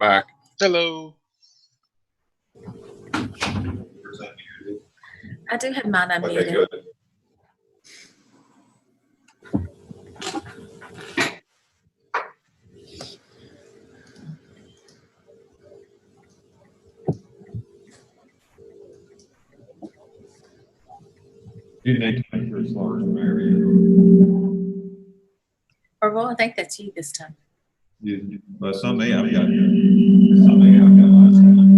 Back. Hello. I do have mine unmuted. Okay, good. You need to make sure it's large, Mary. Orville, I think that's you this time. Well, some may I've got here. Some may I've got last time.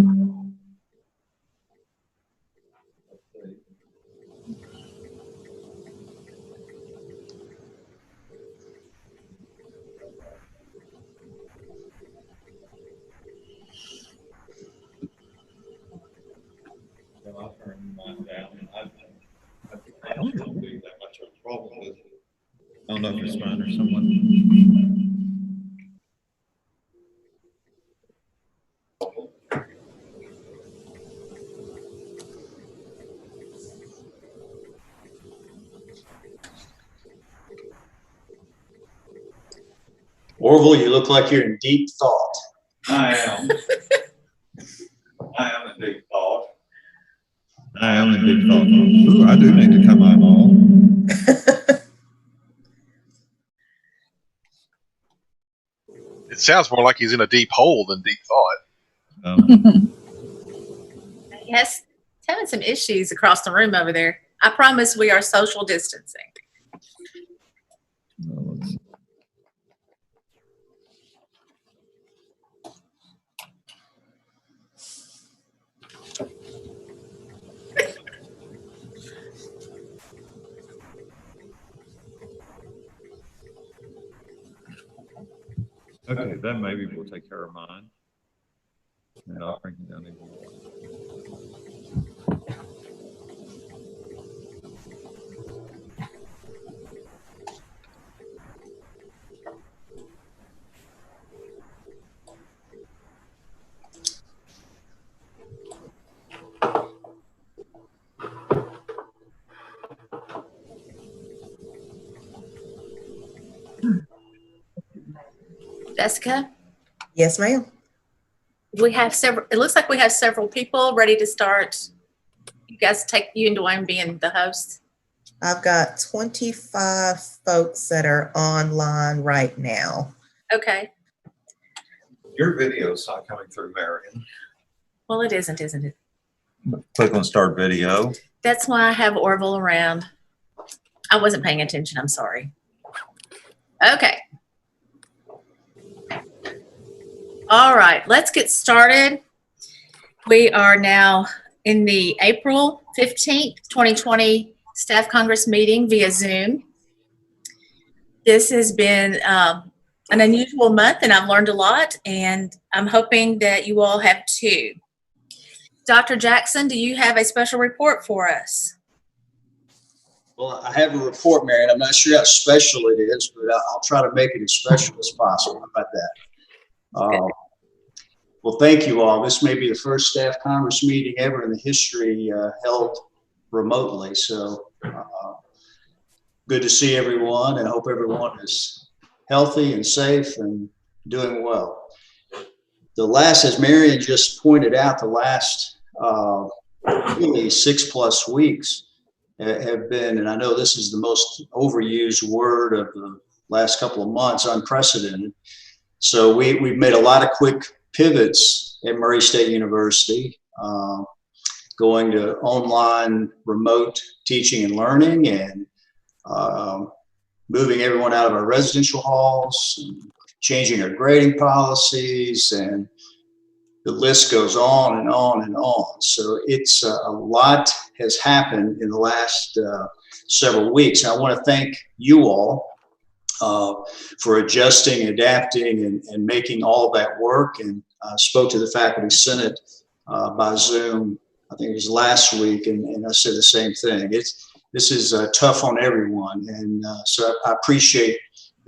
Well, I'll turn mine down, and I don't think that much of a problem with it. I don't know if it's mine or someone. Orville, you look like you're in deep thought. I am. I am in deep thought. I am in deep thought. Ooh, I do need to come on all. It sounds more like he's in a deep hole than deep thought. Yes, having some issues across the room over there. I promise we are social distancing. Okay, then maybe we'll take care of mine. And I'll bring it down even more. Jessica, Yes, ma'am. we have several, it looks like we have several people ready to start. You guys take you and Dwayne being the host. I've got 25 folks that are online right now. Okay. Your video's not coming through, Marion. Well, it isn't it? Click on start video. That's why I have Orville around. I wasn't paying attention. I'm sorry. Okay. All right, let's get started. We are now in the April 15th, 2020 Staff Congress meeting via Zoom. This has been an unusual month, and I've learned a lot, and I'm hoping that you all have too. Dr. Jackson, do you have a special report for us? Well, I have a report, Marion. I'm not sure how special it is, but I'll try to make it as special as possible. How about that? Well, thank you all. This may be the first Staff Congress meeting ever in the history held remotely. So good to see everyone, and hope everyone is healthy and safe and doing well. The last, as Marion just pointed out, the last really 6+ weeks have been, and I know this is the most overused word of the last couple of months, unprecedented. So we've made a lot of quick pivots at Murray State University, going to online remote teaching and learning, and moving everyone out of our residential halls, and changing our grading policies, and the list goes on and on and on. So it's a lot has happened in the last several weeks. And I want to thank you all for adjusting, adapting, and making all of that work. And I spoke to the Faculty Senate by Zoom, I think it was last week, and I said the same thing. This is tough on everyone. And so I appreciate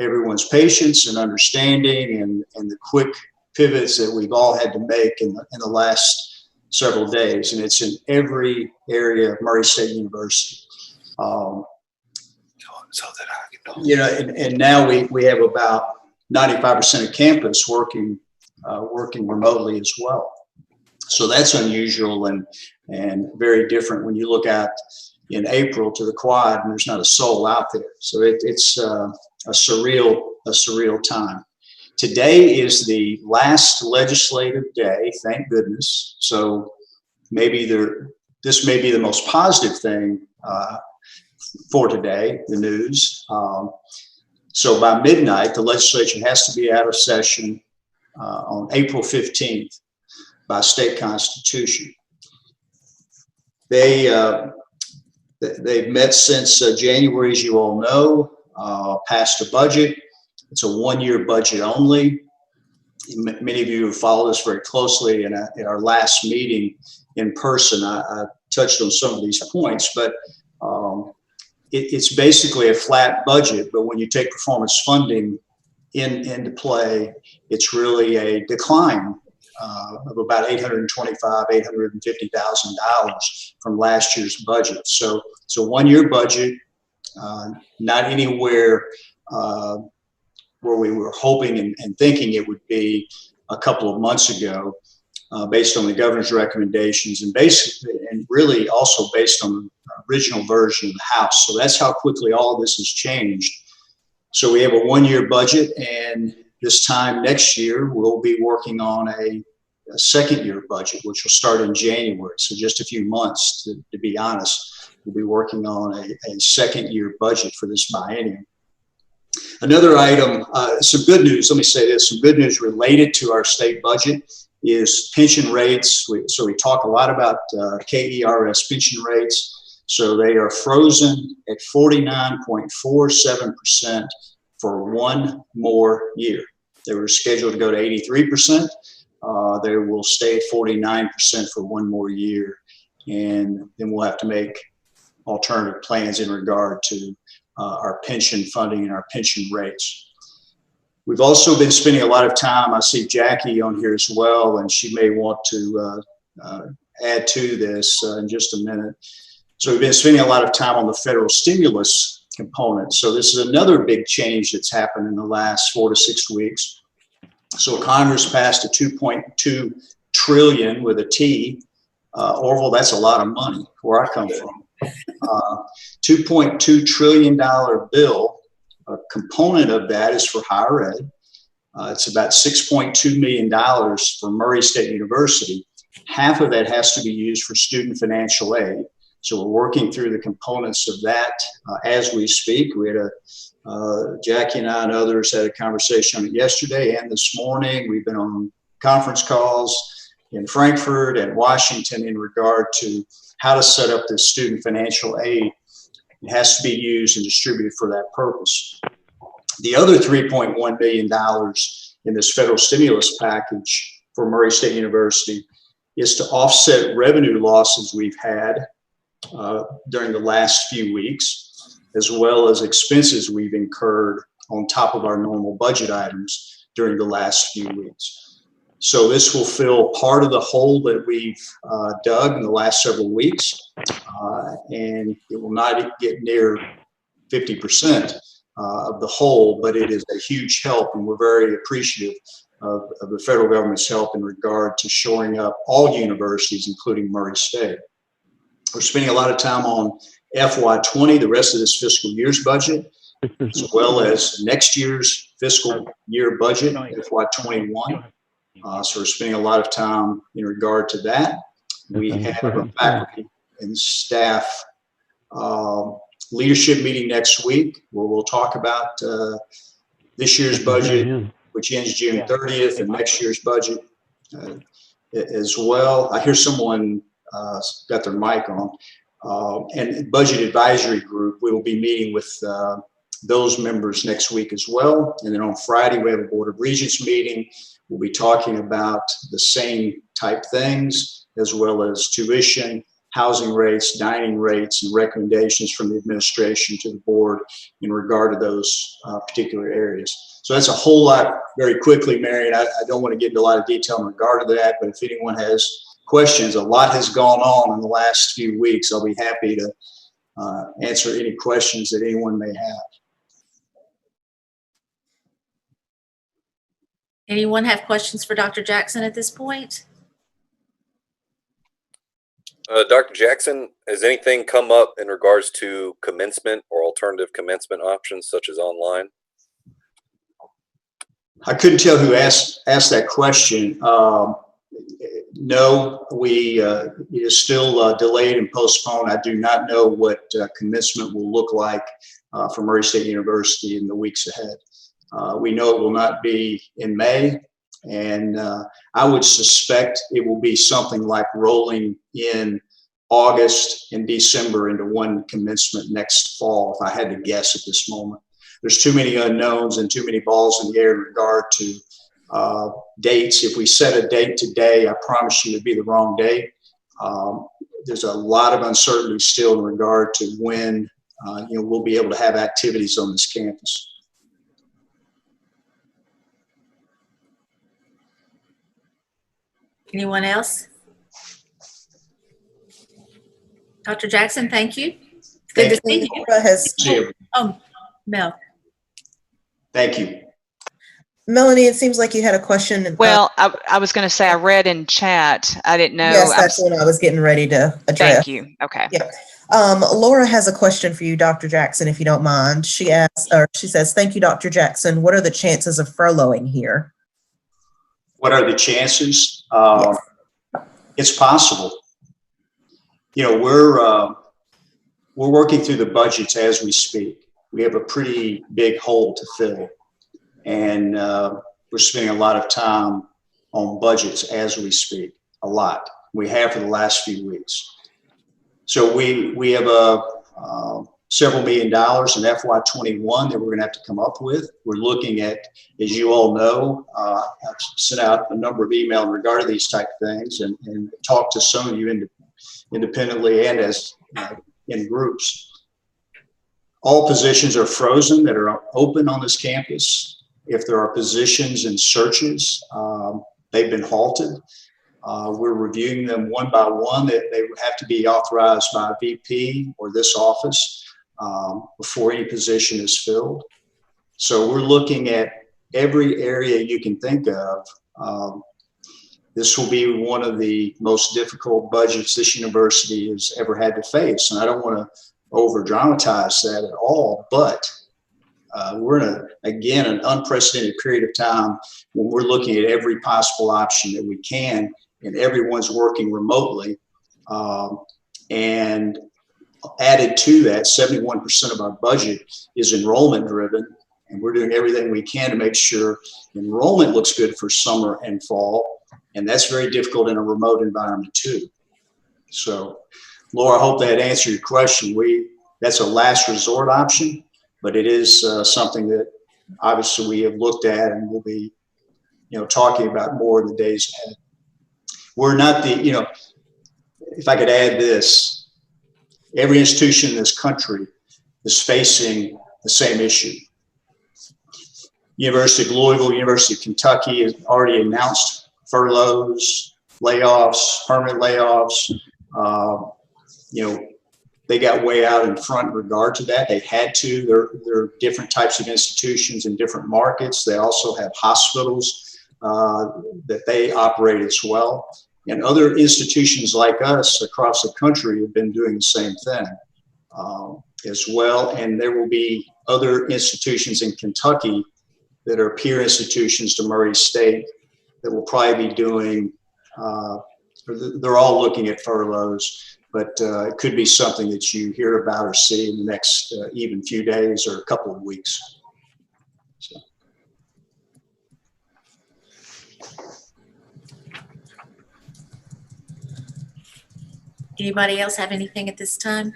everyone's patience and understanding, and the quick pivots that we've all had to make in the last several days. And it's in every area of Murray State University. So that I can know. You know, and now we have about 95% of campus working working remotely as well. So that's unusual and very different when you look at in April to the quad and there's not a soul out there. So it's a surreal time. Today is the last legislative day, thank goodness. So maybe this may be the most positive thing for today, the news. So by midnight, the legislature has to be out of session on April 15th by state constitution. They've met since January, as you all know, passed a budget. It's a one-year budget only. Many of you have followed us very closely in our last meeting in person. I touched on some of these points, but it's basically a flat budget. But when you take performance funding into play, it's really a decline of about $850,000 from last year's budget. So it's a one-year budget, not anywhere where we were hoping and thinking it would be a couple of months ago, based on the governor's recommendations and really also based on the original version of the House. So that's how quickly all of this has changed. So we have a one-year budget, and this time next year, we'll be working on a second-year budget, which will start in January. So just a few months, to be honest, we'll be working on a second-year budget for this biennium. Another item, some good news, let me say this, some good news related to our state budget is pension rates. So we talk a lot about KERS pension rates. So they are frozen at 49.47% for one more year. They were scheduled to go to 83%. They will stay at 49% for one more year. And then we'll have to make alternative plans in regard to our pension funding and our pension rates. We've also been spending a lot of time, I see Jackie on here as well, and she may want to add to this in just a minute. So we've been spending a lot of time on the federal stimulus component. So this is another big change that's happened in the last 4 to 6 weeks. So Congress passed a $2.2 trillion with a T. Orville, that's a lot of money where I come from. $2.2 trillion bill. A component of that is for higher ed. It's about $6.2 million for Murray State University. Half of that has to be used for student financial aid. So we're working through the components of that as we speak. We had Jackie and I and others had a conversation on it yesterday and this morning. We've been on conference calls in Frankfurt and Washington in regard to how to set up this student financial aid. It has to be used and distributed for that purpose. The other $3.1 billion in this federal stimulus package for Murray State University is to offset revenue losses we've had during the last few weeks, as well as expenses we've incurred on top of our normal budget items during the last few weeks. So this will fill part of the hole that we've dug in the last several weeks, and it will not get near 50% of the whole, but it is a huge help, and we're very appreciative of the federal government's help in regard to shoring up all universities, including Murray State. We're spending a lot of time on FY20, the rest of this fiscal year's budget, as well as next year's fiscal year budget, FY21. So we're spending a lot of time in regard to that. We have a faculty and staff leadership meeting next week where we'll talk about this year's budget, which ends June 30th, and next year's budget as well. I hear someone got their mic on. And Budget Advisory Group, we will be meeting with those members next week as well. And then on Friday, we have a Board of Regents meeting. We'll be talking about the same type things, as well as tuition, housing rates, dining rates, and recommendations from the administration to the board in regard to those particular areas. So that's a whole lot very quickly, Marion. I don't want to get into a lot of detail in regard to that, but if anyone has questions, a lot has gone on in the last few weeks. I'll be happy to answer any questions that anyone may have. Anyone have questions for Dr. Jackson at this point? Dr. Jackson, has anything come up in regards to commencement or alternative commencement options such as online? I couldn't tell who asked that question. No, it is still delayed and postponed. I do not know what commencement will look like for Murray State University in the weeks ahead. We know it will not be in May, and I would suspect it will be something like rolling in August and December into one commencement next fall, if I had to guess at this moment. There's too many unknowns and too many balls in the air in regard to dates. If we set a date today, I promise you it'd be the wrong date. There's a lot of uncertainty still in regard to when we'll be able to have activities on this campus. Anyone else? Dr. Jackson, thank you. Good to see you. Laura has, See you. Oh, Mel. Thank you. Melanie, it seems like you had a question. Well, I was going to say I read in chat. I didn't know. Yes, that's what I was getting ready to address. Thank you. Okay. Yeah. Laura has a question for you, Dr. Jackson, if you don't mind. She says, thank you, Dr. Jackson. What are the chances of furloughing here? What are the chances? Yes. It's possible. We're working through the budgets as we speak. We have a pretty big hole to fill, and we're spending a lot of time on budgets as we speak. A lot. We have for the last few weeks. So we have several $1 million in FY21 that we're going to have to come up with. We're looking at, as you all know, I've sent out a number of emails regarding these type of things and talked to some of you independently and as in groups. All positions are frozen that are open on this campus. If there are positions in searches, they've been halted. We're reviewing them one by one. They would have to be authorized by a VP or this office before any position is filled. So we're looking at every area you can think of. This will be one of the most difficult budgets this university has ever had to face. And I don't want to over dramatize that at all, but we're in an unprecedented period of time when we're looking at every possible option that we can, and everyone's working remotely. And added to that, 71% of our budget is enrollment driven, and we're doing everything we can to make sure enrollment looks good for summer and fall. And that's very difficult in a remote environment too. So, Laura, I hope that answered your question. That's a last resort option, but it is something that obviously we have looked at and we'll be, talking about more in the days ahead. We're not if I could add this, every institution in this country is facing the same issue. University of Louisville, University of Kentucky has already announced furloughs, layoffs, permanent layoffs. They got way out in front in regard to that. They had to. There are different types of institutions in different markets. They also have hospitals that they operate as well. And other institutions like us across the country have been doing the same thing as well. And there will be other institutions in Kentucky that are peer institutions to Murray State that will probably be doing, they're all looking at furloughs, but it could be something that you hear about or see in the next even few days or a couple of weeks. So. Anybody else have anything at this time?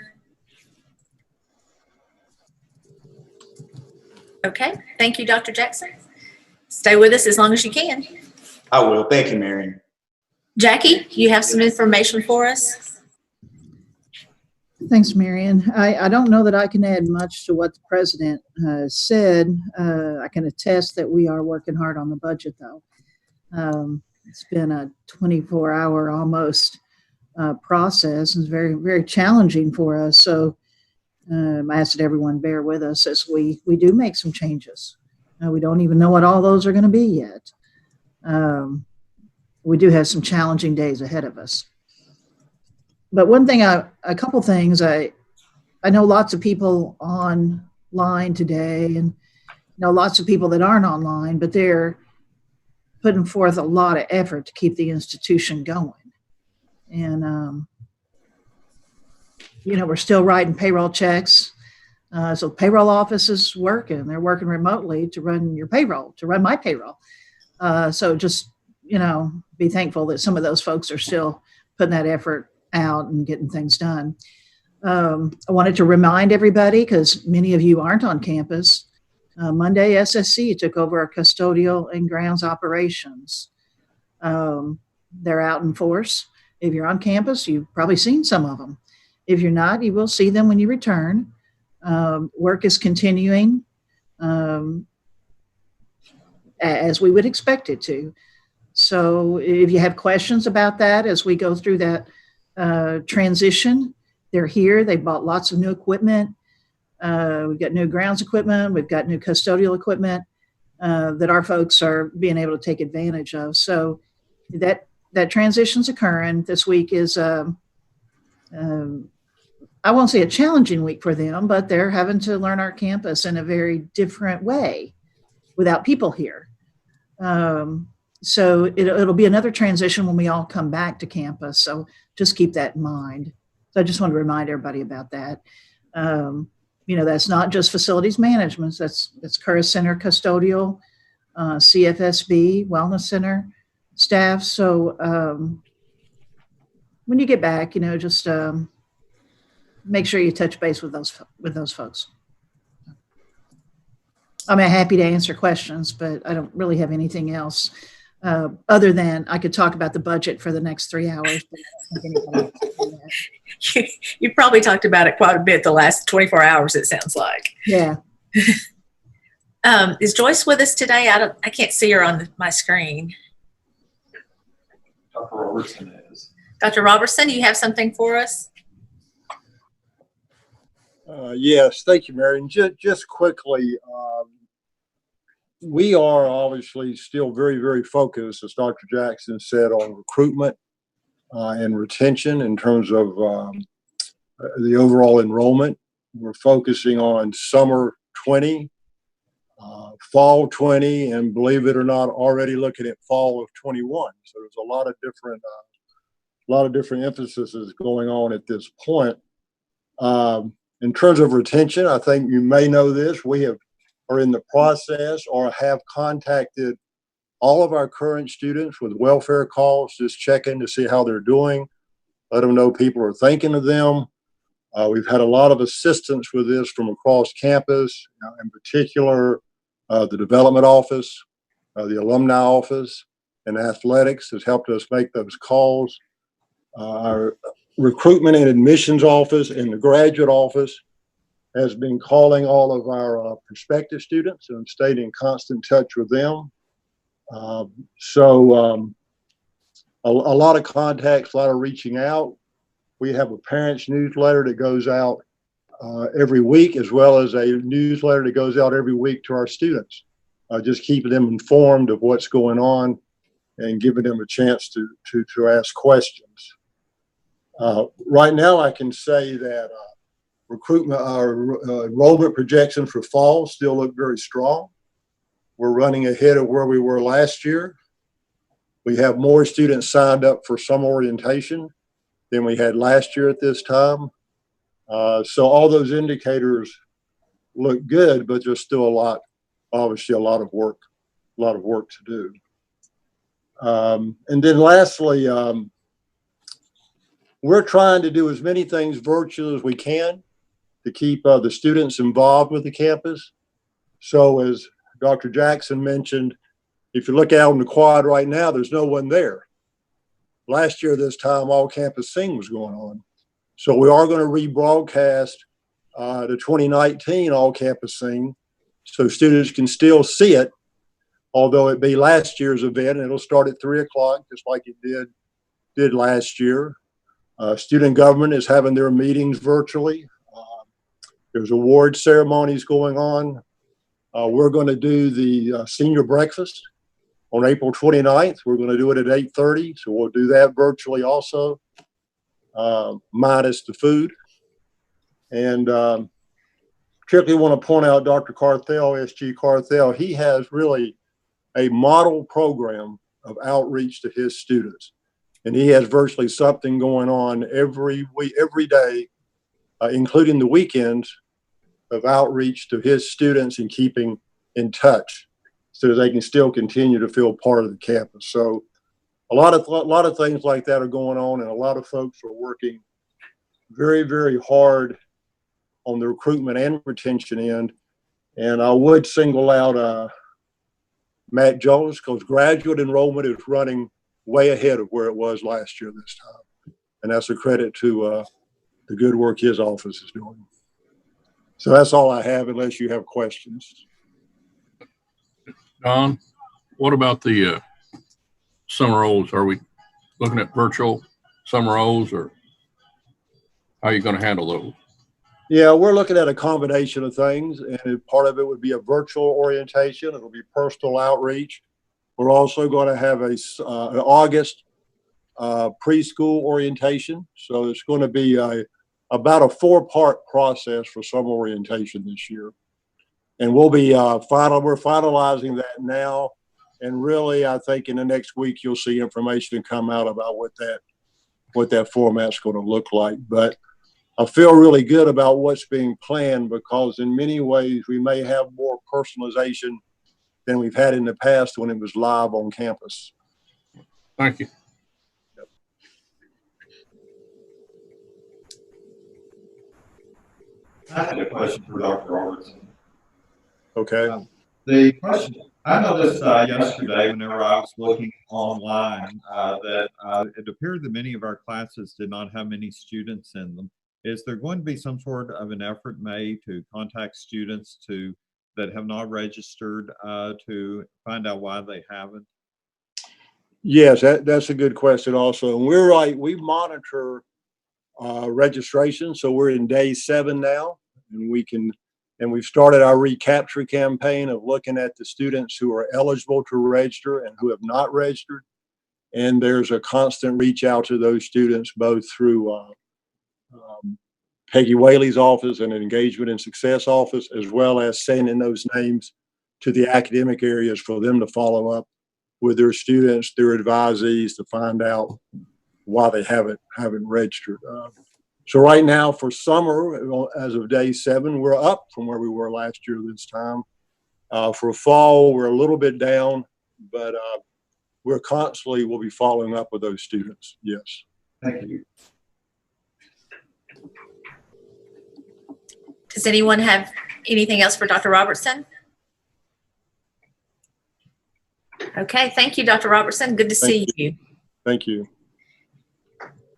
Okay, thank you, Dr. Jackson. Stay with us as long as you can. I will. Thank you, Marion. Jackie, you have some information for us? Thanks, Marion. I don't know that I can add much to what the president said. I can attest that we are working hard on the budget, though. It's been a 24-hour almost process. It's very, very challenging for us. So I ask that everyone bear with us as we do make some changes. We don't even know what all those are going to be yet. We do have some challenging days ahead of us. But a couple things, I know lots of people online today and know lots of people that aren't online, but they're putting forth a lot of effort to keep the institution going. And, we're still writing payroll checks. So payroll office is working. They're working remotely to run your payroll, to run my payroll. So just, be thankful that some of those folks are still putting that effort out and getting things done. I wanted to remind everybody, because many of you aren't on campus, Monday, SSC took over our custodial and grounds operations. They're out in force. If you're on campus, you've probably seen some of them. If you're not, you will see them when you return. Work is continuing as we would expect it to. So if you have questions about that as we go through that transition, they're here. They bought lots of new equipment. We've got new grounds equipment. We've got new custodial equipment that our folks are being able to take advantage of. So that transition's occurring. This week is, I won't say a challenging week for them, but they're having to learn our campus in a very different way without people here. So it'll be another transition when we all come back to campus. So just keep that in mind. So I just want to remind everybody about that. That's not just facilities management. That's Curris Center custodial, CFSB, Wellness Center staff. So when you get back, just make sure you touch base with those folks. I'm happy to answer questions, but I don't really have anything else other than I could talk about the budget for the next 3 hours. But I don't think anybody else can do that. You probably talked about it quite a bit the last 24 hours, it sounds like. Yeah. Is Joyce with us today? I can't see her on my screen. Dr. Robertson is. Dr. Robertson, you have something for us? Yes, thank you, Marion. Just quickly, we are obviously still very, very focused, as Dr. Jackson said, on recruitment and retention in terms of the overall enrollment. We're focusing on summer 20, fall 20, and believe it or not, already looking at fall of 21. So there's a lot of different emphasis going on at this point. In terms of retention, I think you may know this. We are in the process or have contacted all of our current students with welfare calls, just checking to see how they're doing, let them know people are thinking of them. We've had a lot of assistance with this from across campus, in particular, the development office, the alumni office, and athletics has helped us make those calls. Our recruitment and admissions office and the graduate office has been calling all of our prospective students and stayed in constant touch with them. So a lot of contacts, a lot of reaching out. We have a parents newsletter that goes out every week, as well as a newsletter that goes out every week to our students, just keeping them informed of what's going on and giving them a chance to ask questions. Right now, I can say that recruitment, our enrollment projections for fall still look very strong. We're running ahead of where we were last year. We have more students signed up for summer orientation than we had last year at this time. So all those indicators look good, but there's still obviously a lot of work to do. And then lastly, we're trying to do as many things virtual as we can to keep the students involved with the campus. So as Dr. Jackson mentioned, if you look out in the quad right now, there's no one there. Last year, this time, all campus sing was going on. So we are going to rebroadcast the 2019 all campus sing so students can still see it, although it be last year's event, and it'll start at 3:00, just like it did last year. Student government is having their meetings virtually. There's award ceremonies going on. We're going to do the senior breakfast On April 29th, we're going to do it at 8:30. So we'll do that virtually also, minus the food. And particularly want to point out Dr. Carthel, SG Carthel. He has really a model program of outreach to his students. And he has virtually something going on every week, every day, including the weekends, of outreach to his students and keeping in touch so that they can still continue to feel part of the campus. So a lot of things like that are going on, and a lot of folks are working very, very hard on the recruitment and retention end. And I would single out Matt Jones, because graduate enrollment is running way ahead of where it was last year this time. And that's a credit to the good work his office is doing. So that's all I have, unless you have questions. Don, what about the summer olds? Are we looking at virtual summer olds, or how are you going to handle those? Yeah, we're looking at a combination of things, and part of it would be a virtual orientation. It'll be personal outreach. We're also going to have an August preschool orientation. So it's going to be about a 4-part process for summer orientation this year. And we'll be we're finalizing that now. And really, I think in the next week, you'll see information come out about what that format's going to look like. But I feel really good about what's being planned, because in many ways, we may have more personalization than we've had in the past when it was live on campus. Thank you. I had a question for Dr. Robertson. Okay. The question, I noticed yesterday whenever I was looking online that it appeared that many of our classes did not have many students in them. Is there going to be some sort of an effort made to contact students that have not registered to find out why they haven't? Yes, that's a good question also. And we monitor registration. So we're in day 7 now, and we've started our recapture campaign of looking at the students who are eligible to register and who have not registered. And there's a constant reach out to those students, both through Peggy Whaley's office and an engagement and success office, as well as sending those names to the academic areas for them to follow up with their students, their advisees, to find out why they haven't registered. So right now for summer, as of day 7, we're up from where we were last year this time. For fall, we're a little bit down, but we'll be following up with those students. Yes. Thank you. Does anyone have anything else for Dr. Robertson? Okay, thank you, Dr. Robertson. Good to see you. Thank you.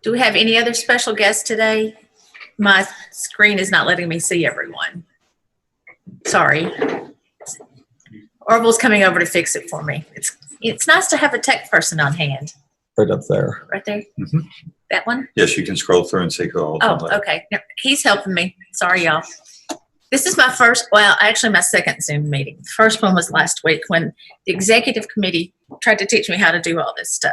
Do we have any other special guests today? My screen is not letting me see everyone. Sorry. Orville's coming over to fix it for me. It's nice to have a tech person on hand. Right up there. Right there? Mm-hmm. That one? Yes, you can scroll through and see who all. Oh, okay. No, he's helping me. Sorry, y'all. This is my actually my second Zoom meeting. The first one was last week when the executive committee tried to teach me how to do all this stuff.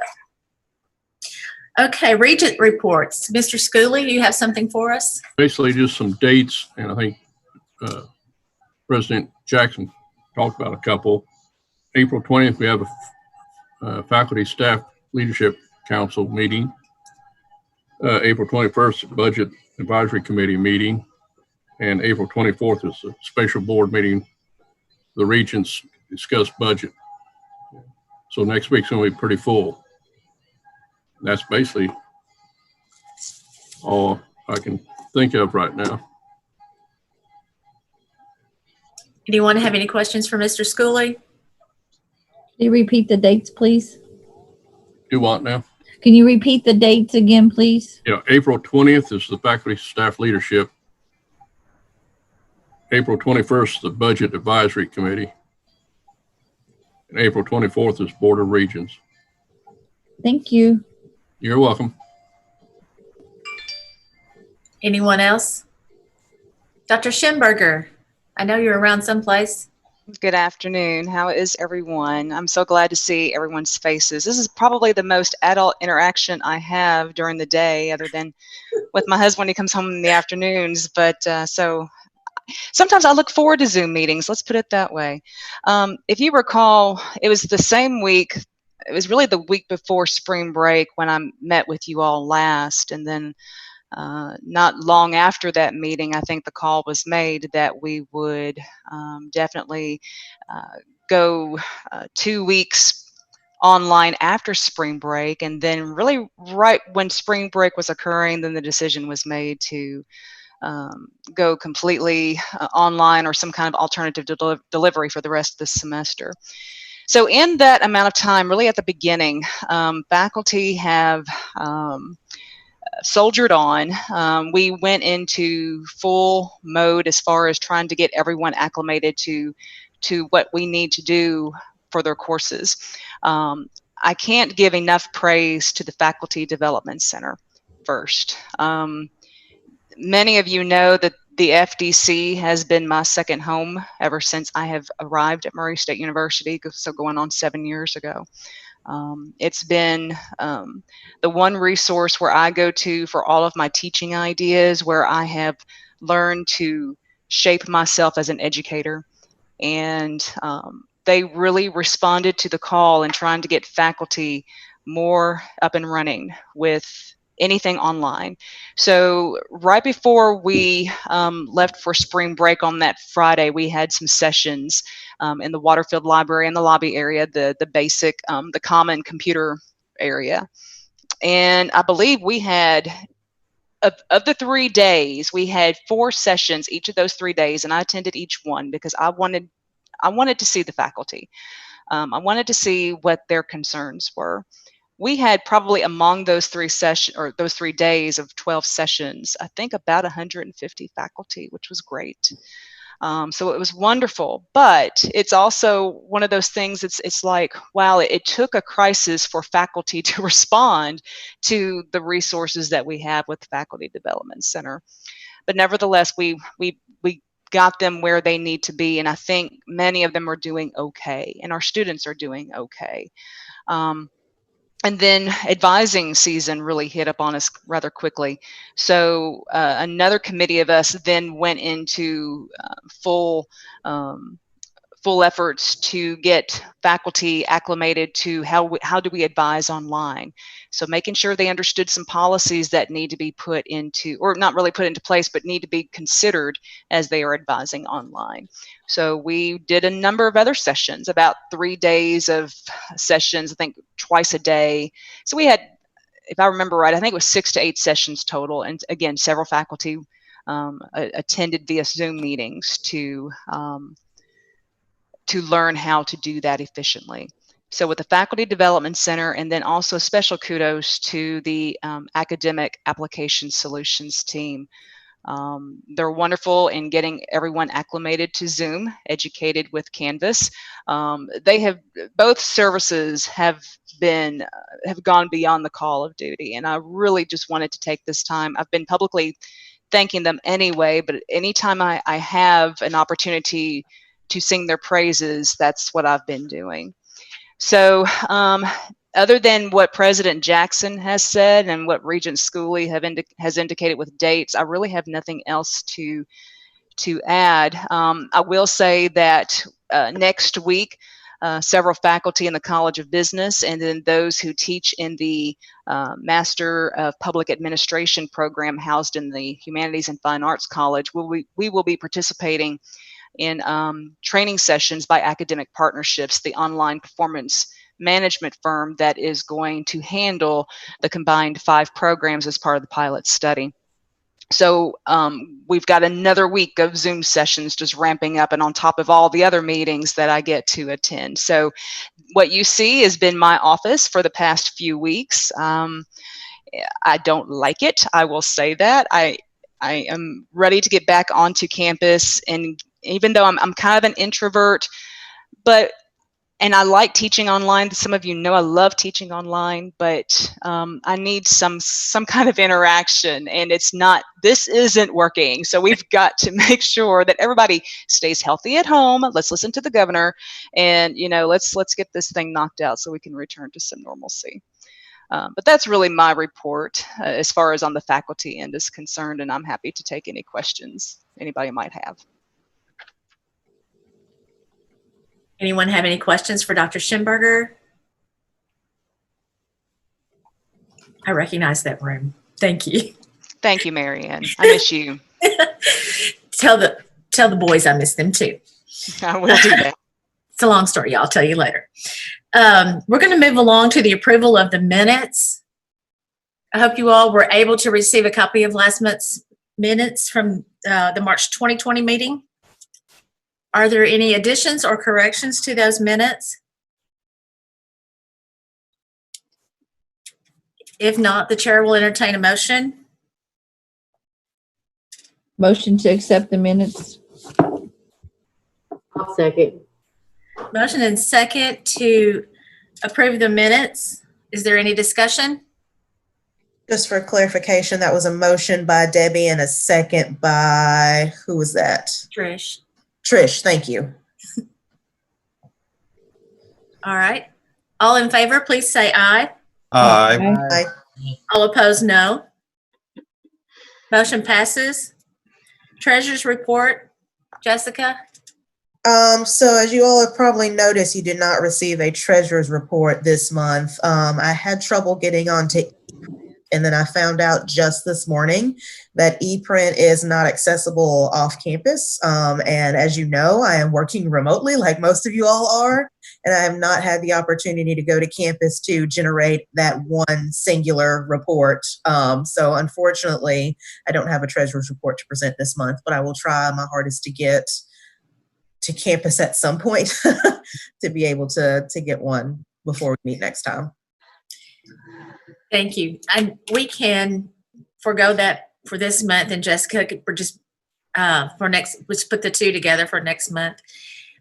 Okay, Regent reports. Mr. Schooley, you have something for us? Basically just some dates, and I think President Jackson talked about a couple. April 20th, we have a faculty staff leadership council meeting. April 21st, budget advisory committee meeting. And April 24th is a special board meeting. The regents discuss budget. So next week's gonna be pretty full. That's basically all I can think of right now. Anyone have any questions for Mr. Schooley? Can you repeat the dates, please? Do what now? Can you repeat the dates again, please? Yeah, April 20th is the faculty staff leadership. April 21st, the budget advisory committee. And April 24th is Board of Regents. Thank you. You're welcome. Anyone else? Dr. Schimberger, I know you're around someplace. Good afternoon. How is everyone? I'm so glad to see everyone's faces. This is probably the most adult interaction I have during the day, other than with my husband when he comes home in the afternoons. But so sometimes I look forward to Zoom meetings. Let's put it that way. If you recall, it was the same week. It was really the week before spring break when I met with you all last, and then not long after that meeting, I think the call was made that we would definitely go 2 weeks online after spring break. And then really right when spring break was occurring, then the decision was made to go completely online or some kind of alternative delivery for the rest of the semester. So in that amount of time, really at the beginning, faculty have soldiered on. We went into full mode as far as trying to get everyone acclimated to what we need to do for their courses. I can't give enough praise to the Faculty Development Center first. Many of you know that the FDC has been my second home ever since I have arrived at Murray State University, so going on 7 years ago. It's been the one resource where I go to for all of my teaching ideas, where I have learned to shape myself as an educator. And they really responded to the call in trying to get faculty more up and running with anything online. So right before we left for spring break on that Friday, we had some sessions in the Waterfield Library in the lobby area, the basic, the common computer area. And I believe we had, of the 3 days, we had 4 sessions each of those 3 days, and I attended each one because I wanted to see the faculty. I wanted to see what their concerns were. We had probably among those 3 sessions, or those 3 days of 12 sessions, I think about 150 faculty, which was great. So it was wonderful, but it's also one of those things. It's like, wow, it took a crisis for faculty to respond to the resources that we have with the Faculty Development Center. But nevertheless, we got them where they need to be, and I think many of them are doing okay, and our students are doing okay. And then advising season really hit up on us rather quickly. So another committee of us then went into full efforts to get faculty acclimated to how do we advise online. So making sure they understood some policies that need to be put into, or not really put into place, but need to be considered as they are advising online. So we did a number of other sessions, about 3 days of sessions, I think twice a day. So we had, if I remember right, I think it was 6 to 8 sessions total. And again, several faculty attended via Zoom meetings to learn how to do that efficiently. So with the Faculty Development Center, and then also special kudos to the Academic Application Solutions team. They're wonderful in getting everyone acclimated to Zoom, educated with Canvas. They have, both services have gone beyond the call of duty, and I really just wanted to take this time. I've been publicly thanking them anyway, but anytime I have an opportunity to sing their praises, that's what I've been doing. So other than what President Jackson has said and what Regent Schooley has indicated with dates, I really have nothing else to add. I will say that next week, several faculty in the College of Business, and then those who teach in the Master of Public Administration program housed in the Humanities and Fine Arts College, we will be participating in training sessions by Academic Partnerships, the online performance management firm that is going to handle the combined 5 programs as part of the pilot study. So we've got another week of Zoom sessions just ramping up, and on top of all the other meetings that I get to attend. So what you see has been my office for the past few weeks. I don't like it, I will say that. I am ready to get back onto campus, and even though I'm kind of an introvert, but and I like teaching online. Some of you know I love teaching online, but I need some kind of interaction, and this isn't working. So we've got to make sure that everybody stays healthy at home. Let's listen to the governor, and let's get this thing knocked out so we can return to some normalcy. But that's really my report as far as on the faculty end is concerned, and I'm happy to take any questions anybody might have. Anyone have any questions for Dr. Schimberger? I recognize that room. Thank you. Thank you, Marianne. I miss you. Tell the boys I miss them too. I will do that. It's a long story. I'll tell you later. We're going to move along to the approval of the minutes. I hope you all were able to receive a copy of last month's minutes from the March 2020 meeting. Are there any additions or corrections to those minutes? If not, the chair will entertain a motion. Motion to accept the minutes. I'll second. Motion and second to approve the minutes. Is there any discussion? Just for clarification, that was a motion by Debbie and a second by, who was that? Trish. Trish, thank you. All right. All in favor, please say aye. Aye. Aye. All opposed, no. Motion passes. Treasurer's report, Jessica? So as you all have probably noticed, you did not receive a treasurer's report this month. I had trouble getting onto and then I found out just this morning that ePrint is not accessible off campus. And as you know, I am working remotely like most of you all are, and I have not had the opportunity to go to campus to generate that one singular report. So unfortunately, I don't have a treasurer's report to present this month, but I will try my hardest to get to campus at some point to be able to get one before we meet next time. Thank you. We can forego that for this month, and Jessica could just for next, let's put the two together for next month.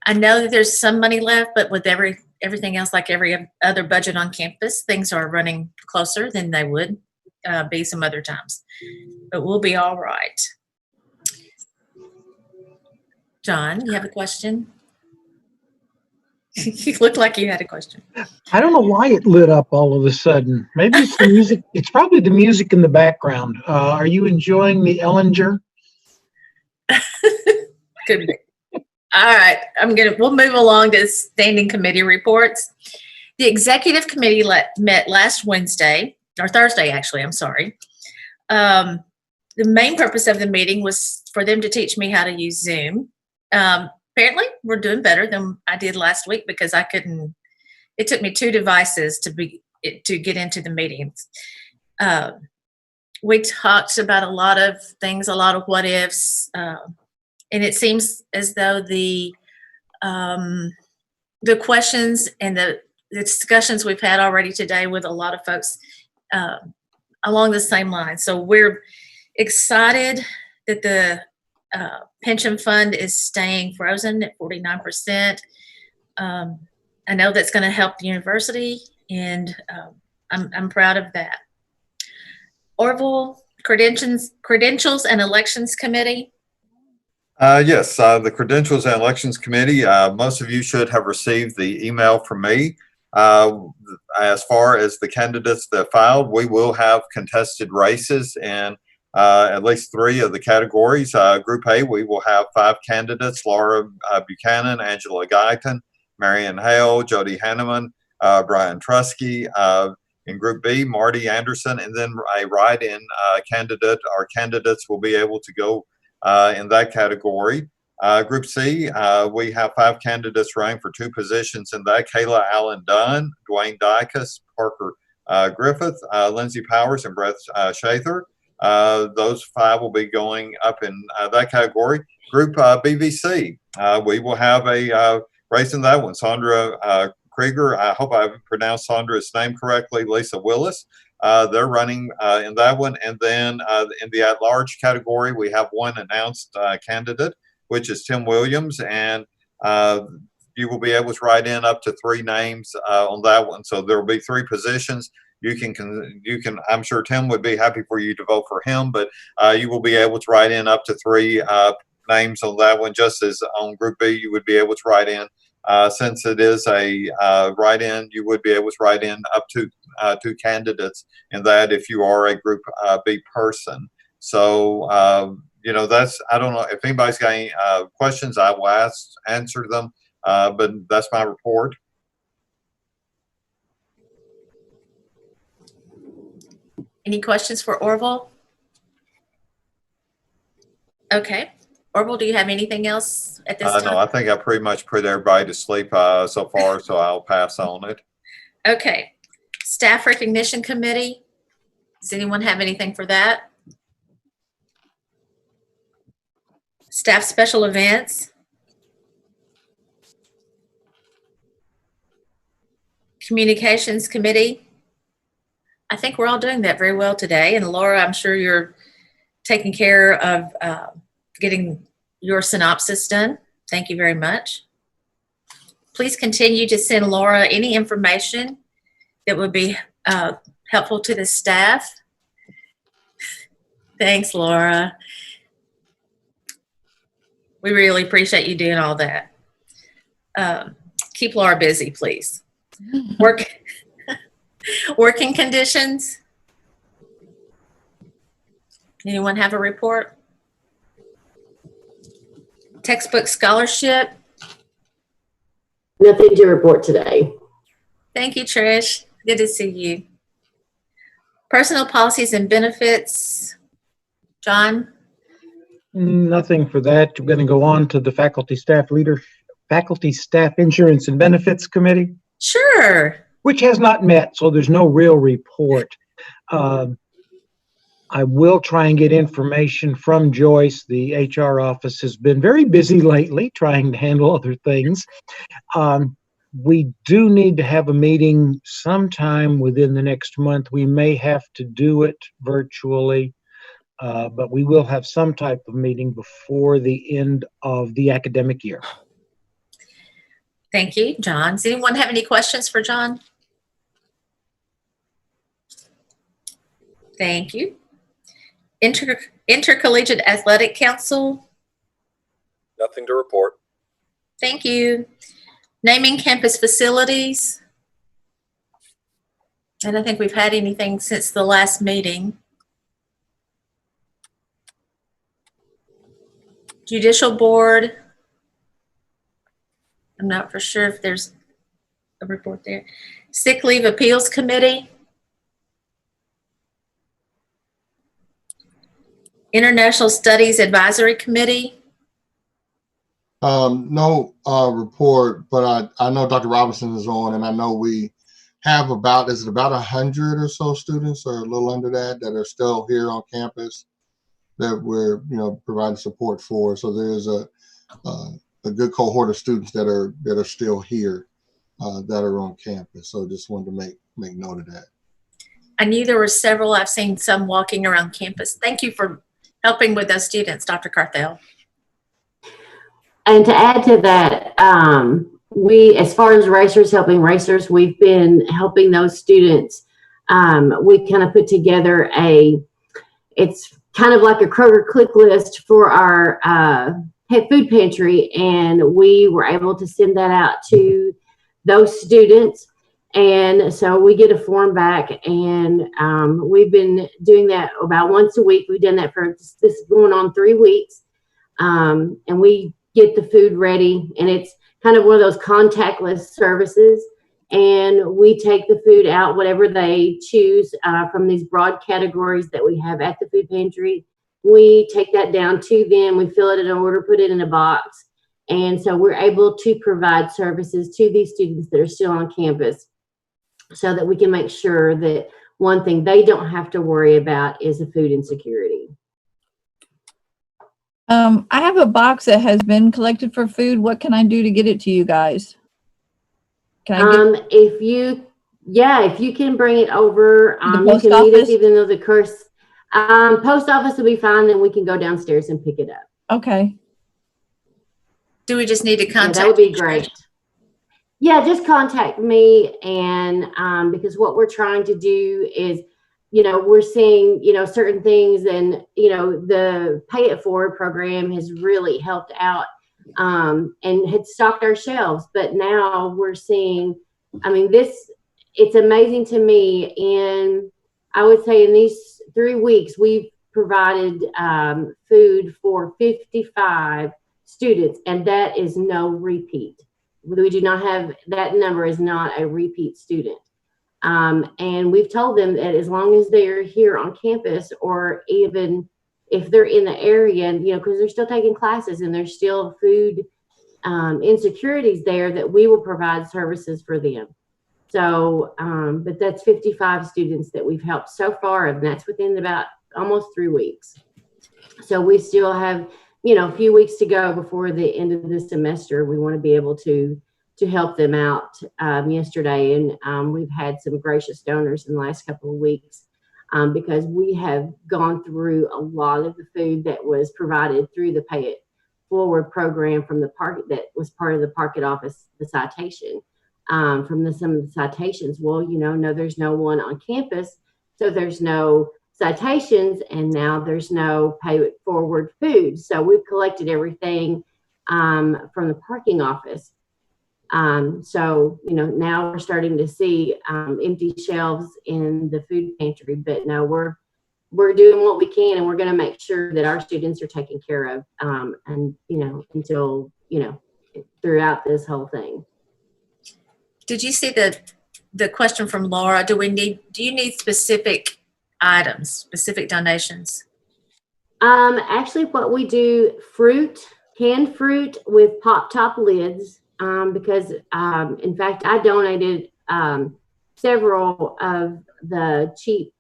I know that there's some money left, but with everything else, like every other budget on campus, things are running closer than they would be some other times. But we'll be all right. John, you have a question? You looked like you had a question. I don't know why it lit up all of a sudden. Maybe it's the music. It's probably the music in the background. Are you enjoying the Ellinger? Could be. All right, we'll move along to standing committee reports. The executive committee met last Thursday, actually, I'm sorry. The main purpose of the meeting was for them to teach me how to use Zoom. Apparently we're doing better than I did last week because it took me 2 devices to get into the meetings. We talked about a lot of things, a lot of what ifs, and it seems as though the questions and the discussions we've had already today with a lot of folks along the same line. So we're excited that the pension fund is staying frozen at 49%. I know that's going to help the university, and I'm proud of that. Orville, Credentials and Elections Committee. Yes, the Credentials and Elections Committee, most of you should have received the email from me. As far as the candidates that filed, we will have contested races in at least 3 of the categories. Group A, we will have 5 candidates: Laura Buchanan, Angela Guyton, Marion Hale, Jody Hanneman, Brian Trusky. In Group B, Marty Anderson, and then a write-in candidate. Our candidates will be able to go in that category. Group C, we have 5 candidates running for 2 positions in that: Kayla Allen Dunn, Dwayne Dykus, Parker Griffith, Lindsay Powers, and Brett Shather. Those 5 will be going up in that category. Group BVC, we will have a race in that one. Sandra Krieger, I hope I pronounced Sandra's name correctly, Lisa Willis. They're running in that one. And then in the at-large category, we have 1 announced candidate, which is Tim Williams. And you will be able to write in up to 3 names on that one. So there will be 3 positions. You can, I'm sure Tim would be happy for you to vote for him, but you will be able to write in up to 3 names on that one, just as on Group B, you would be able to write in. Since it is a write-in, you would be able to write in up to 2 candidates in that if you are a Group B person. So, that's, I don't know if anybody's got any questions, I will answer them, but that's my report. Any questions for Orville? Okay. Orville, do you have anything else at this time? No, I think I pretty much put everybody to sleep so far, so I'll pass on it. Okay. Staff Recognition Committee. Does anyone have anything for that? Staff Special Events. Communications Committee. I think we're all doing that very well today. And Laura, I'm sure you're taking care of getting your synopsis done. Thank you very much. Please continue to send Laura any information that would be helpful to the staff. Thanks, Laura. We really appreciate you doing all that. Keep Laura busy, please. Working conditions. Anyone have a report? Textbook scholarship. Nothing to report today. Thank you, Trish. Good to see you. Personnel policies and benefits. John? Nothing for that. We're going to go on to the Faculty Staff Insurance and Benefits Committee. Sure. Which has not met, so there's no real report. I will try and get information from Joyce. The HR office has been very busy lately trying to handle other things. We do need to have a meeting sometime within the next month. We may have to do it virtually, but we will have some type of meeting before the end of the academic year. Thank you, John. Does anyone have any questions for John? Thank you. Intercollegiate Athletic Council. Nothing to report. Thank you. Naming campus facilities. I don't think we've had anything since the last meeting. Judicial Board. I'm not for sure if there's a report there. Sick Leave Appeals Committee. International Studies Advisory Committee. No report, but I know Dr. Robinson is on, and I know we have about 100 or so students, or a little under that are still here on campus that we're providing support for. So there's a good cohort of students that are still here that are on campus. So just wanted to make note of that. I knew there were several. I've seen some walking around campus. Thank you for helping with those students, Dr. Carthel. And to add to that, we, as far as racers, helping racers, we've been helping those students. We kind of put together it's kind of like a Kroger click list for our pet food pantry, and we were able to send that out to those students. And so we get a form back, and we've been doing that about once a week. We've done that for this is going on 3 weeks. And we get the food ready, and it's kind of one of those contactless services. And we take the food out, whatever they choose from these broad categories that we have at the food pantry. We take that down to them. We fill it in an order, put it in a box. And so we're able to provide services to these students that are still on campus, so that we can make sure that one thing they don't have to worry about is the food insecurity. I have a box that has been collected for food. What can I do to get it to you guys? Can I if you can bring it over, The you post can meet us, office? even though the course, post office will be fine, then we can go downstairs and pick it up. Okay. Do we just need to Yeah, contact? that would be great. Yeah, just contact me. And because what we're trying to do is, we're seeing, certain things, and, the Pay It Forward program has really helped out and had stocked our shelves. But now we're seeing, it's amazing to me. And I would say in these 3 weeks, we've provided food for 55 students, and that is no repeat. We do not have, that number is not a repeat student. And we've told them that as long as they're here on campus, or even if they're in the area, because they're still taking classes and there's still food insecurities there, that we will provide services for them. So, but that's 55 students that we've helped so far, and that's within about almost 3 weeks. So we still have, a few weeks to go before the end of the semester. We want to be able to help them out yesterday. And we've had some gracious donors in the last couple of weeks because we have gone through a lot of the food that was provided through the Pay It Forward program from the park, that was part of the Park It Office, the citation. From some of the citations, well, no, there's no one on campus, so there's no citations, and now there's no Pay It Forward food. So we've collected everything from the parking office. So, now we're starting to see empty shelves in the food pantry, but no, we're doing what we can, and we're going to make sure that our students are taken care of, and, until, throughout this whole thing. Did you see the question from Laura? Do you need specific items, specific donations? Actually, what we do, canned fruit with pop top lids, because in fact, I donated several of the cheap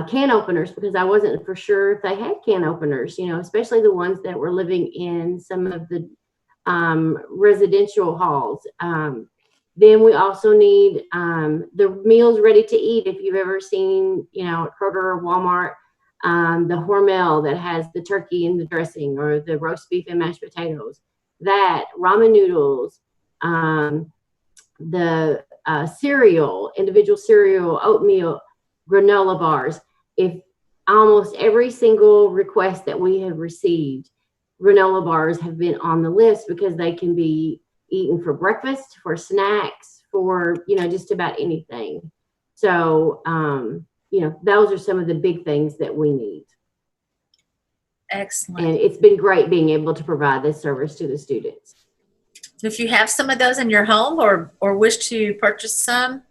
can openers because I wasn't for sure if they had can openers, especially the ones that were living in some of the residential halls. Then we also need the meals ready to eat. If you've ever seen, at Kroger or Walmart, the Hormel that has the turkey and the dressing, or the roast beef and mashed potatoes, that ramen noodles, the cereal, individual cereal, oatmeal, granola bars. If almost every single request that we have received, granola bars have been on the list because they can be eaten for breakfast, for snacks, for, just about anything. So, those are some of the big things that we need. Excellent. And it's been great being able to provide this service to the students. If you have some of those in your home or wish to purchase some,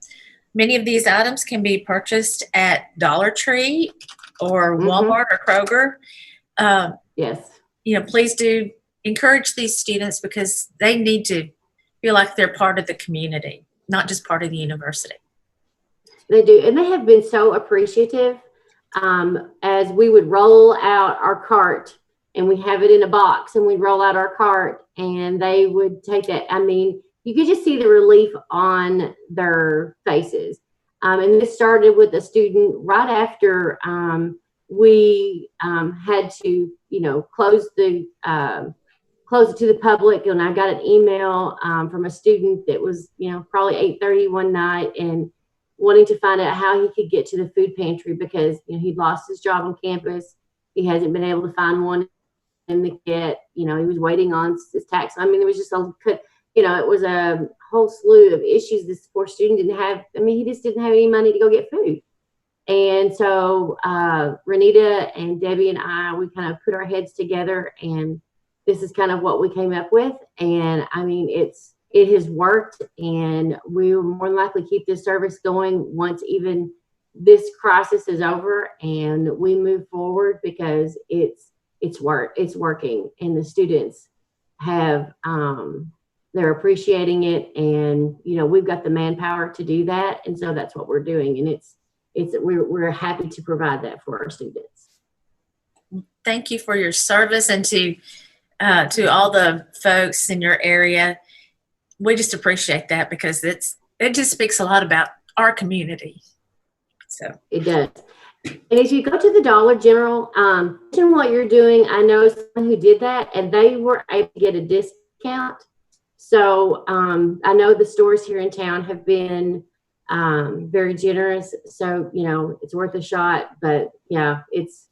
many of these items can be purchased at Dollar Tree or Walmart or Kroger. Yes. Please do encourage these students because they need to feel like they're part of the community, not just part of the university. They do, and they have been so appreciative. As we would roll out our cart, and we have it in a box, and we roll out our cart, and they would take that. You could just see the relief on their faces. And this started with a student right after we had to, close it to the public. And I got an email from a student that was, probably 8:30 one night, and wanting to find out how he could get to the food pantry because he'd lost his job on campus. He hasn't been able to find one in the kit. He was waiting on his tax. There was just it was a whole slew of issues this poor student didn't have. He just didn't have any money to go get food. And so Renita and Debbie and I, we kind of put our heads together, and this is kind of what we came up with. And it has worked, and we will more than likely keep this service going once even this crisis is over and we move forward, because it's working, and the students have they're appreciating it, and we've got the manpower to do that, and so that's what we're doing, and we're happy to provide that for our students. Thank you for your service, and to all the folks in your area. We just appreciate that because it just speaks a lot about our community. So it does. And if you go to the Dollar General, what you're doing, I know someone who did that, and they were able to get a discount. So I know the stores here in town have been very generous. So, you know, it's worth a shot. But yeah, it's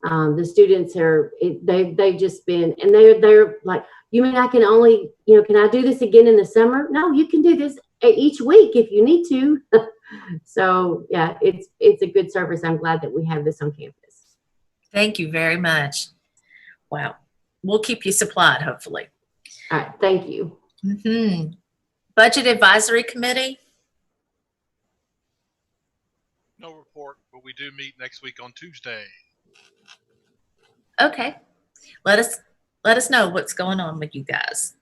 the students are, they've just been, and they're like, you mean I can only, you know, can I do this again in the summer? No, you can do this each week if you need to. So yeah, it's a good service. I'm glad that we have this on campus. Thank you very much. Wow. We'll keep you supplied, hopefully. All right, thank you. Budget Advisory Committee. No report, but we do meet next week on Tuesday. Okay. Let us know what's going on with you guys.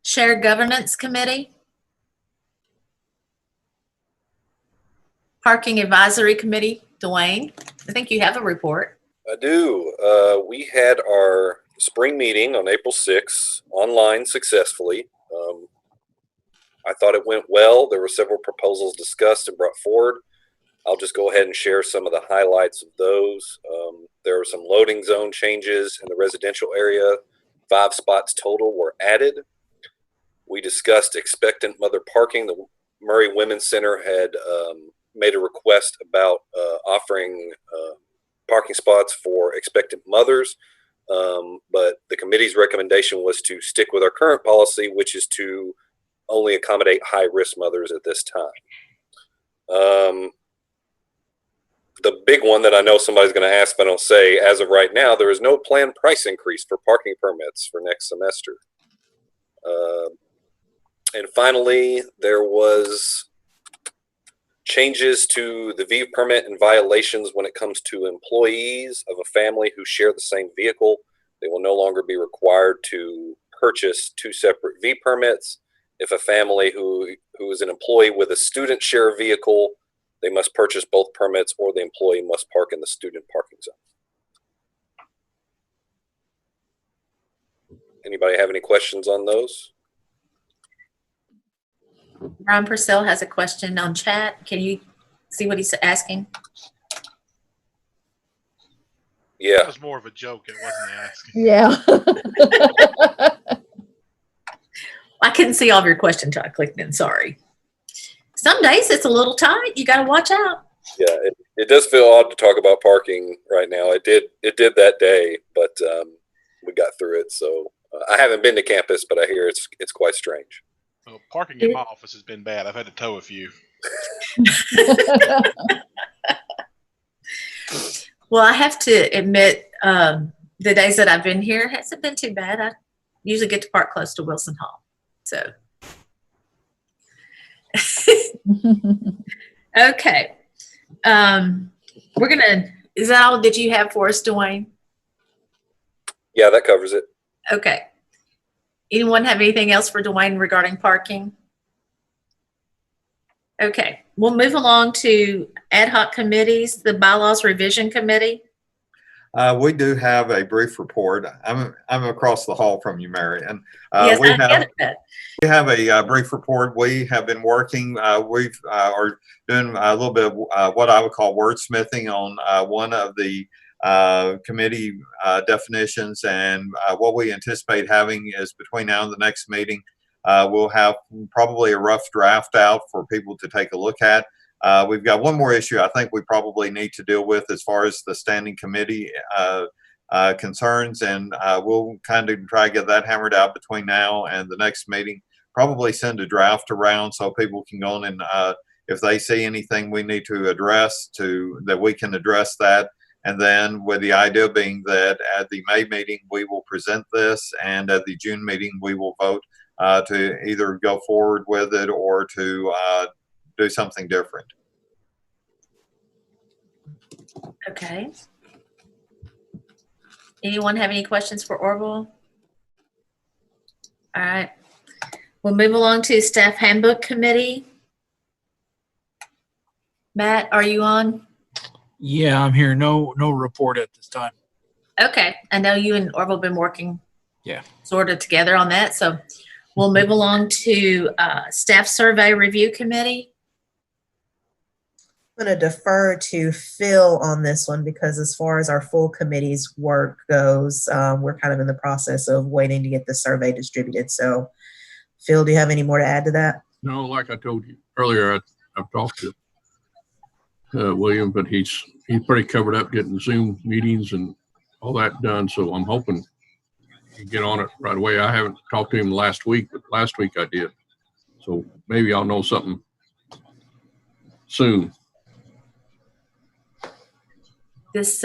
Shared Governance Committee. Parking Advisory Committee. Dwayne, I think you have a report. I do. We had our spring meeting on April 6th online successfully. I thought it went well. There were several proposals discussed and brought forward. I'll just go ahead and share some of the highlights of those. There were some loading zone changes in the residential area. 5 spots total were added. We discussed expectant mother parking. The Murray Women's Center had made a request about offering parking spots for expectant mothers, but the committee's recommendation was to stick with our current policy, which is to only accommodate high-risk mothers at this time. The big one that I know somebody's going to ask, but I don't say, as of right now, there is no planned price increase for parking permits for next semester. And finally, there was changes to the V permit and violations when it comes to employees of a family who share the same vehicle. They will no longer be required to purchase 2 separate V permits. If a family who is an employee with a student share a vehicle, they must purchase both permits, or the employee must park in the student parking zone. Anybody have any questions on those? Ron Purcell has a question on chat. Can you see what he's asking? Yeah. That was more of a joke. It wasn't asking. Yeah. I couldn't see all of your questions until I clicked in. Sorry. Some days it's a little tight. You got to watch out. Yeah, it does feel odd to talk about parking right now. It did that day, but we got through it. So I haven't been to campus, but I hear it's quite strange. Well, parking in my office has been bad. I've had to tow a few. Well, I have to admit, the days that I've been here, it hasn't been too bad. I usually get to park close to Wilson Hall. So, okay. Is that all that you have for us, Dwayne? Yeah, that covers it. Okay. Anyone have anything else for Dwayne regarding parking? Okay, we'll move along to ad hoc committees, the bylaws revision committee. We do have a brief report. I'm across the hall from you, Mary, and Yes, we I get it. We have a brief report. We have been working. We are doing a little bit of what I would call wordsmithing on one of the committee definitions, and what we anticipate having is between now and the next meeting, we'll have probably a rough draft out for people to take a look at. We've got one more issue I think we probably need to deal with as far as the standing committee concerns, and we'll kind of try to get that hammered out between now and the next meeting. Probably send a draft around so people can go on and if they see anything we need to address, that we can address that. And then with the idea being that at the May meeting, we will present this, and at the June meeting, we will vote to either go forward with it or to do something different. Okay. Anyone have any questions for Orville? All right. We'll move along to staff handbook committee. Matt, are you on? Yeah, I'm here. No report at this time. Okay. I know you and Orville have been working Yeah. sort of together on that. So we'll move along to staff survey review committee. I'm going to defer to Phil on this one because as far as our full committee's work goes, we're kind of in the process of waiting to get the survey distributed. So Phil, do you have any more to add to that? No, like I told you earlier, I've talked to William, but he's pretty covered up getting Zoom meetings and all that done. So I'm hoping he get on it right away. I haven't talked to him last week, but last week I did. So maybe I'll know something soon. This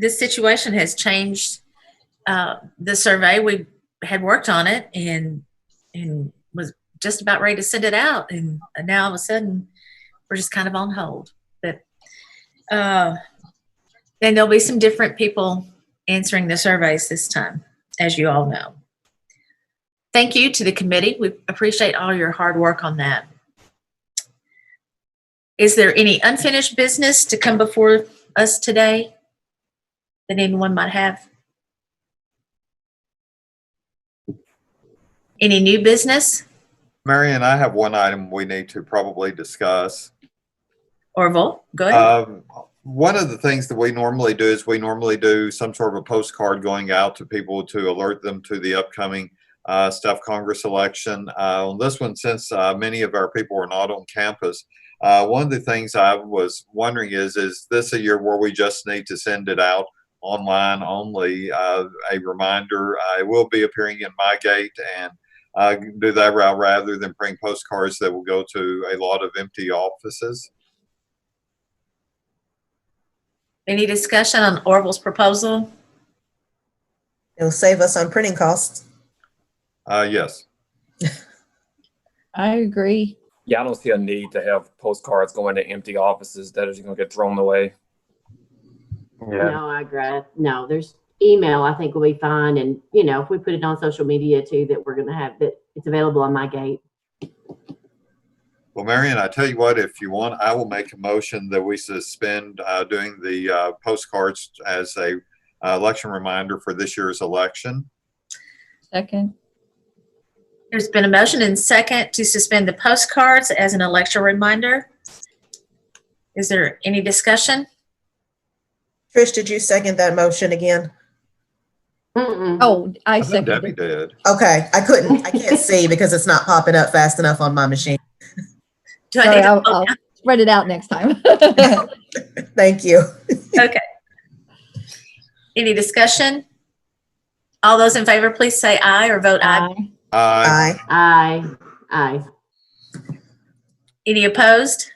situation has changed the survey. We had worked on it and was just about ready to send it out, and now all of a sudden we're just kind of on hold. But and there'll be some different people answering the surveys this time, as you all know. Thank you to the committee. We appreciate all your hard work on that. Is there any unfinished business to come before us today that anyone might have? Any new business? Marion, I have one item we need to probably discuss. Orville, go ahead. One of the things that we normally do is we normally do some sort of a postcard going out to people to alert them to the upcoming Staff Congress election. On this one, since many of our people are not on campus, one of the things I was wondering is this a year where we just need to send it out online only, a reminder? It will be appearing in MyGate, and do that route rather than bring postcards that will go to a lot of empty offices. Any discussion on Orville's proposal? It'll save us on printing costs. Yes. I agree. Yeah, I don't see a need to have postcards going to empty offices that are just going to get thrown away. No, I agree. No, there's email, I think will be fine. And, you know, if we put it on social media too, that we're going to have that it's available on MyGate. Well, Marion, I tell you what, if you want, I will make a motion that we suspend doing the postcards as a election reminder for this year's election. Second. There's been a motion and second to suspend the postcards as an election reminder. Is there any discussion? Trish, did you second that motion again? Oh, I think second. Debbie did. Okay, I can't see because it's not popping up fast enough on my machine. Do I Sorry, need to I'll spread it out next time. Thank you. Okay. Any discussion? All those in favor, please say aye or vote aye. Aye. Aye. Aye. Any opposed?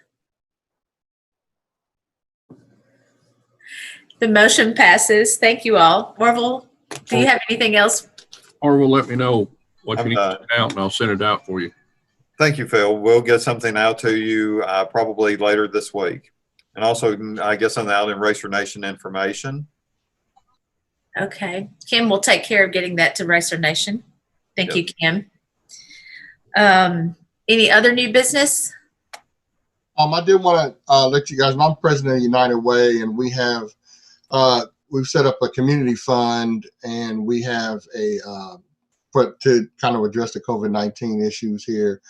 The motion passes. Thank you all. Orville, do you have anything else? Or will let me know what you I'm need to send out, and I'll send it out for you. Thank you, Phil. We'll get something out to you probably later this week. And also, I guess I'm out in Racer Nation information. Okay. Kim will take care of getting that to Racer Nation. Thank you, Kim. Any other new business? I did want to let you guys know I'm president of United Way, and we've set up a community fund, and we have to kind of address the COVID-19 issues here.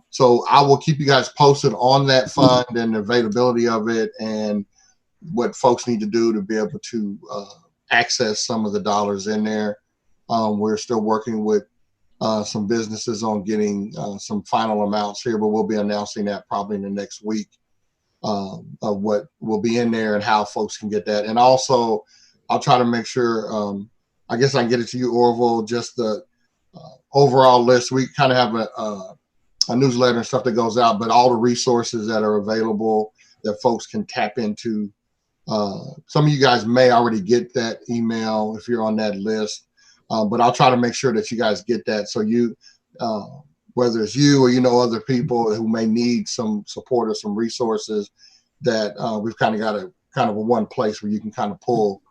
So I will keep you guys posted on that fund and the availability of it and what folks need to do to be able to access some of the dollars in there. We're still working with some businesses on getting some final amounts here, but we'll be announcing that probably in the next week of what will be in there and how folks can get that. And also, I'll try to make sure, I guess I can get it to you, Orville, just the overall list. We kind of have a newsletter and stuff that goes out, but all the resources that are available that folks can tap into. Some of you guys may already get that email if you're on that list, but I'll try to make sure that you guys get that. So you, whether it's you or you know other people who may need some support or some resources, that we've kind of got a one place where you can kind of pull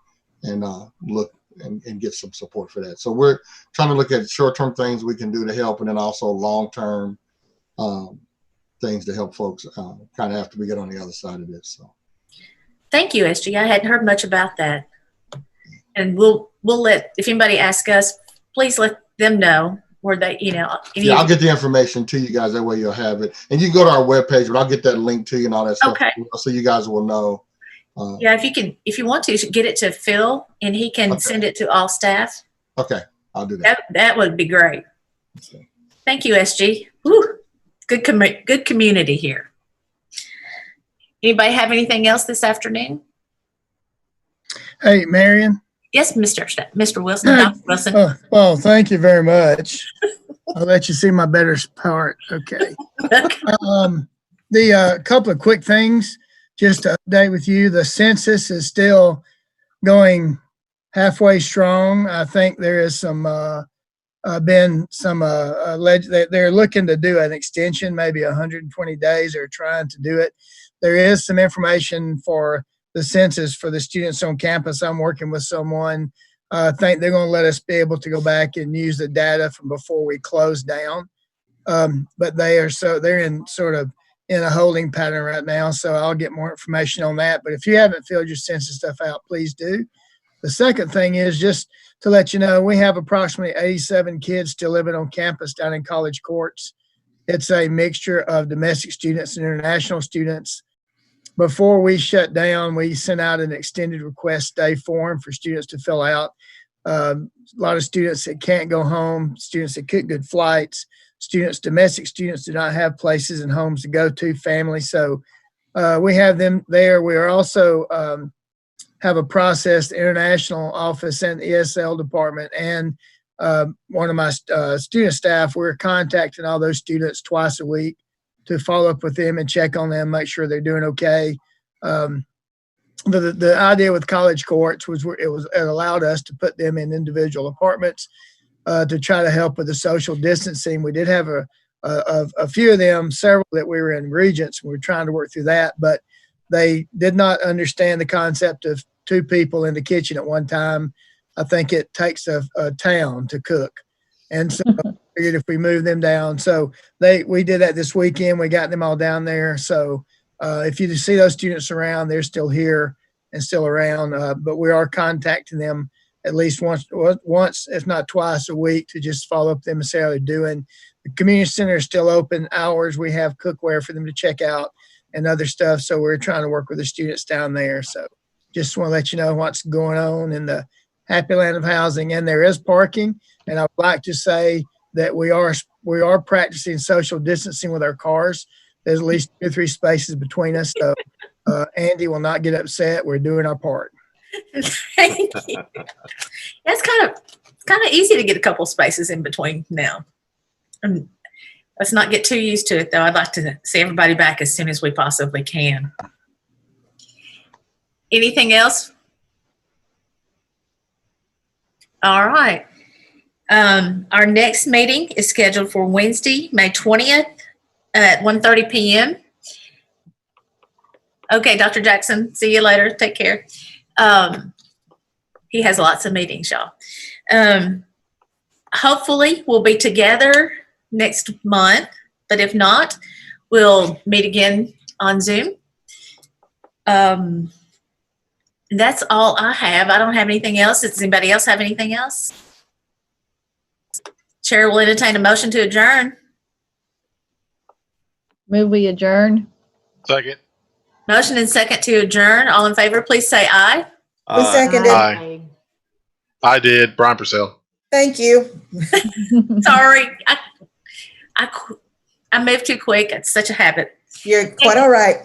and look and get some support for that. So we're trying to look at short-term things we can do to help, and then also long-term things to help folks kind of after we get on the other side of this. So. Thank you, SG. I hadn't heard much about that. And we'll let, if anybody asks us, please let them know where they, Yeah, I'll get the information to you guys. That way you'll have it. And you can go to our webpage, but I'll get that link to you and all that stuff. Okay. So you guys will know. Yeah, if you want to get it to Phil and he can send it to all staff. Okay, I'll do that. That would be great. Thank you, SG. Whew. Good community here. Anybody have anything else this afternoon? Hey, Marion. Yes, Mr. Wilson, Dr. Wilson. Well, thank you very much. I'll let you see my better part. Okay. The couple of quick things just to update with you. The census is still going halfway strong. I think there is some they're looking to do an extension, maybe 120 days. They're trying to do it. There is some information for the census for the students on campus. I'm working with someone. I think they're going to let us be able to go back and use the data from before we close down. But they're in sort of in a holding pattern right now. So I'll get more information on that. But if you haven't filled your census stuff out, please do. The second thing is just to let you know, we have approximately 87 kids still living on campus down in College Courts. It's a mixture of domestic students and international students. Before we shut down, we sent out an extended request stay form for students to fill out. A lot of students that can't go home, students that couldn't get flights, domestic students do not have places and homes to go to, families. So we have them there. We are also have a process, the international office and the ESL department and one of my student staff, we're contacting all those students twice a week to follow up with them and check on them, make sure they're doing okay. The idea with College Courts was it allowed us to put them in individual apartments to try to help with the social distancing. We did have a few of them, several that we were in Regents. We were trying to work through that, but they did not understand the concept of 2 people in the kitchen at one time. I think it takes a town to cook. And so I figured if we move them down. So we did that this weekend. We got them all down there. So if you see those students around, they're still here and still around. But we are contacting them at least once, if not twice a week to just follow up with them and see how they're doing. The community center is still open hours. We have cookware for them to check out and other stuff. So we're trying to work with the students down there. So just want to let you know what's going on in the Happy Land of Housing. And there is parking. And I would like to say that we are practicing social distancing with our cars. There's at least 2 or 3 spaces between us. So Andy will not get upset. We're doing our part. Thank you. That's kind of easy to get a couple spaces in between now. Let's not get too used to it, though. I'd like to see everybody back as soon as we possibly can. Anything else? All right. Our next meeting is scheduled for Wednesday, May 20th at 1:30 p.m. Okay, Dr. Jackson, see you later. Take care. He has lots of meetings, y'all. Hopefully, we'll be together next month, but if not, we'll meet again on Zoom. That's all I have. I don't have anything else. Does anybody else have anything else? Chair will entertain a motion to adjourn. Move we adjourn. Second. Motion and second to adjourn. All in favor, please say aye. Who seconded? Aye. I did. Brian Purcell. Thank you. Sorry, I moved too quick. It's such a habit. You're quite all right.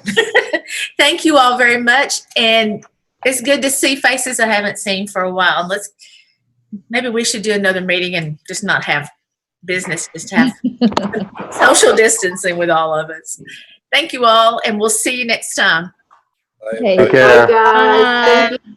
Thank you all very much. And it's good to see faces I haven't seen for a while. Maybe we should do another meeting and just not have business, just have social distancing with all of us. Thank you all, and we'll see you next time. Bye. Okay. Take care. Bye, guys. Thank you.